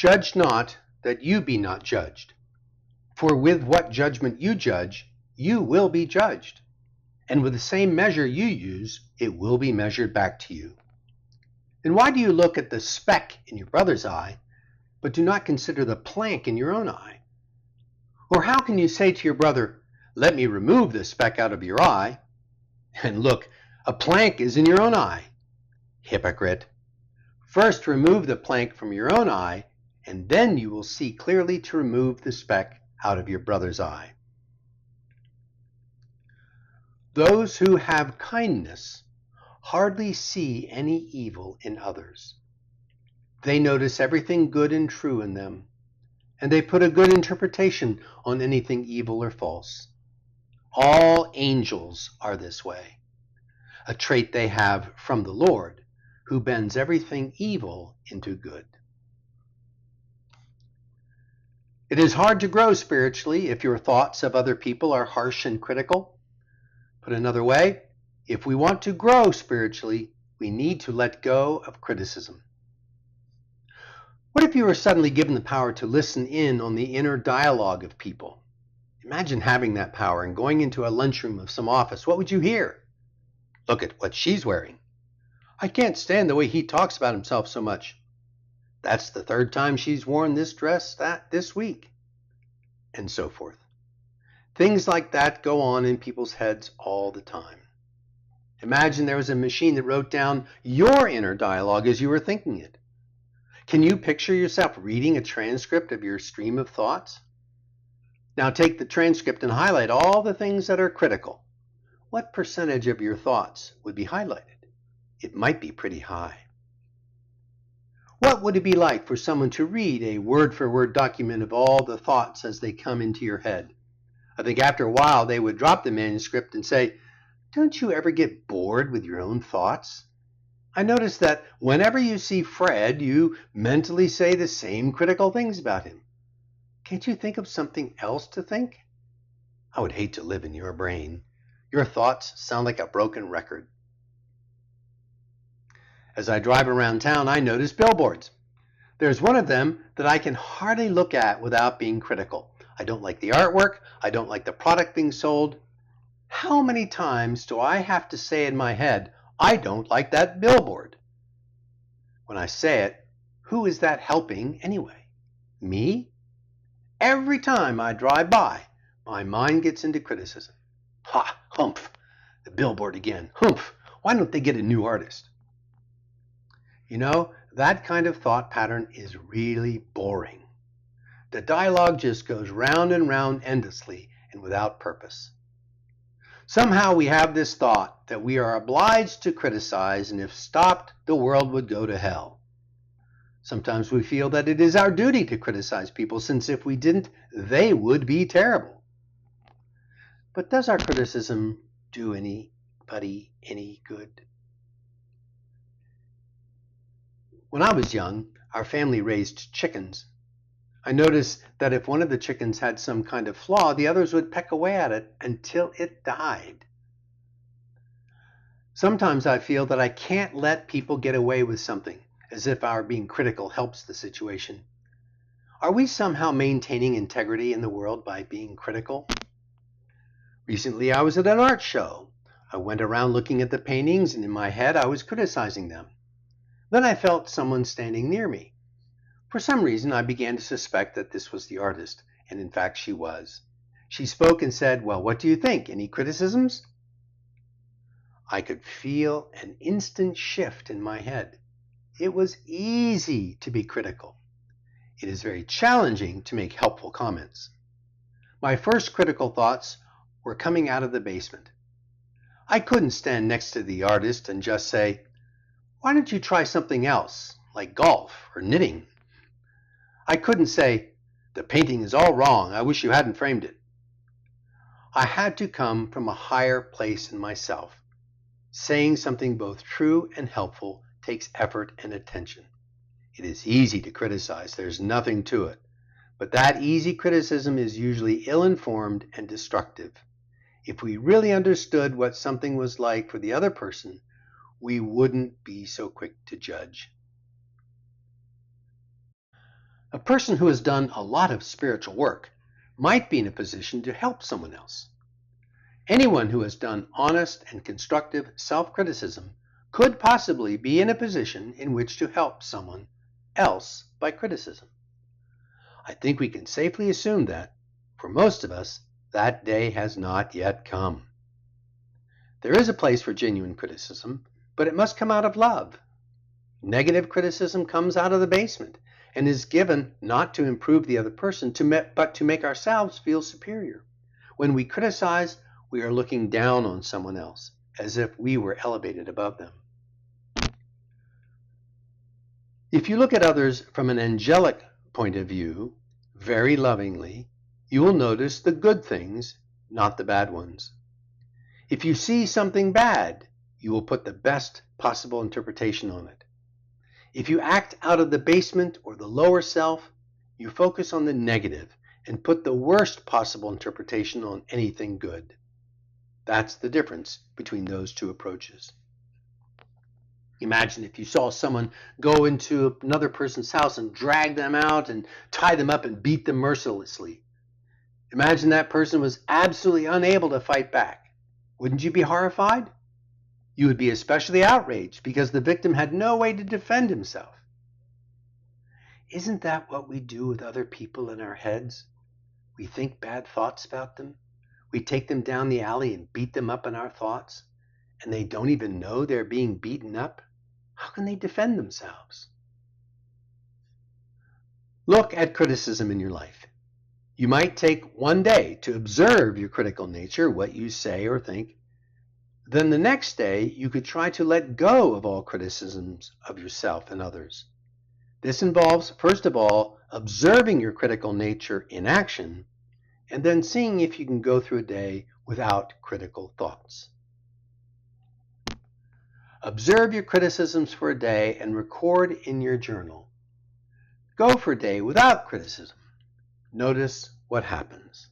Judge not, that you be not judged. For with what judgment you judge, you will be judged. And with the same measure you use, it will be measured back to you. And why do you look at the speck in your brother's eye, but do not consider the plank in your own eye? Or how can you say to your brother, let me remove the speck out of your eye, and look, a plank is in your own eye? Hypocrite! First remove the plank from your own eye, and then you will see clearly to remove the speck out of your brother's eye. Those who have kindness hardly see any evil in others. They notice everything good and true in them, and they put a good interpretation on anything evil or false. All angels are this way, a trait they have from the Lord, who bends everything evil into good. It is hard to grow spiritually if your thoughts of other people are harsh and critical. Put another way, if we want to grow spiritually, we need to let go of criticism. What if you were suddenly given the power to listen in on the inner dialogue of people? Imagine having that power and going into a lunchroom of some office. What would you hear? Look at what she's wearing. I can't stand the way he talks about himself so much. That's the third time she's worn this dress this week. And so forth. Things like that go on in people's heads all the time. Imagine there was a machine that wrote down your inner dialogue as you were thinking it. Can you picture yourself reading a transcript of your stream of thoughts? Now take the transcript and highlight all the things that are critical. What percentage of your thoughts would be highlighted? It might be pretty high. What would it be like for someone to read a word-for-word document of all the thoughts as they come into your head? I think after a while they would drop the manuscript and say, don't you ever get bored with your own thoughts? I notice that whenever you see Fred, you mentally say the same critical things about him. Can't you think of something else to think? I would hate to live in your brain. Your thoughts sound like a broken record. As I drive around town, I notice billboards. There's one of them that I can hardly look at without being critical. I don't like the artwork. I don't like the product being sold. How many times do I have to say in my head, I don't like that billboard? When I say it, who is that helping anyway? Me? Every time I drive by, my mind gets into criticism. Ha, humph, the billboard again. Humph, why don't they get a new artist? You know, that kind of thought pattern is really boring. The dialogue just goes round and round endlessly and without purpose. Somehow we have this thought that we are obliged to criticize, and if stopped, the world would go to hell. Sometimes we feel that it is our duty to criticize people, since if we didn't, they would be terrible. But does our criticism do anybody any good? When I was young, our family raised chickens. I noticed that if one of the chickens had some kind of flaw, the others would peck away at it until it died. Sometimes I feel that I can't let people get away with something, as if our being critical helps the situation. Are we somehow maintaining integrity in the world by being critical? Recently I was at an art show. I went around looking at the paintings, and in my head I was criticizing them. Then I felt someone standing near me. For some reason, I began to suspect that this was the artist, and in fact she was. She spoke and said, well, what do you think? Any criticisms? I could feel an instant shift in my head. It was easy to be critical. It is very challenging to make helpful comments. My first critical thoughts were coming out of the basement. I couldn't stand next to the artist and just say, why don't you try something else, like golf or knitting? I couldn't say, the painting is all wrong, I wish you hadn't framed it. I had to come from a higher place in myself. Saying something both true and helpful takes effort and attention. It is easy to criticize, there's nothing to it. But that easy criticism is usually ill-informed and destructive. If we really understood what something was like for the other person, we wouldn't be so quick to judge. A person who has done a lot of spiritual work might be in a position to help someone else. Anyone who has done honest and constructive self-criticism could possibly be in a position in which to help someone else by criticism. I think we can safely assume that, for most of us, that day has not yet come. There is a place for genuine criticism, but it must come out of love. Negative criticism comes out of the basement and is given not to improve the other person, but to make ourselves feel superior. When we criticize, we are looking down on someone else, as if we were elevated above them. If you look at others from an angelic point of view, very lovingly, you will notice the good things, not the bad ones. If you see something bad, you will put the best possible interpretation on it. If you act out of the basement or the lower self, you focus on the negative and put the worst possible interpretation on anything good. That's the difference between those two approaches. Imagine if you saw someone go into another person's house and drag them out and tie them up and beat them mercilessly. Imagine that person was absolutely unable to fight back. Wouldn't you be horrified? You would be especially outraged because the victim had no way to defend himself. Isn't that what we do with other people in our heads? We think bad thoughts about them. We take them down the alley and beat them up in our thoughts, and they don't even know they're being beaten up. How can they defend themselves? Look at criticism in your life. You might take one day to observe your critical nature, what you say or think. Then the next day, you could try to let go of all criticisms of yourself and others. This involves, first of all, observing your critical nature in action, and then seeing if you can go through a day without critical thoughts. Observe your criticisms for a day and record in your journal. Go for a day without criticism. Notice what happens.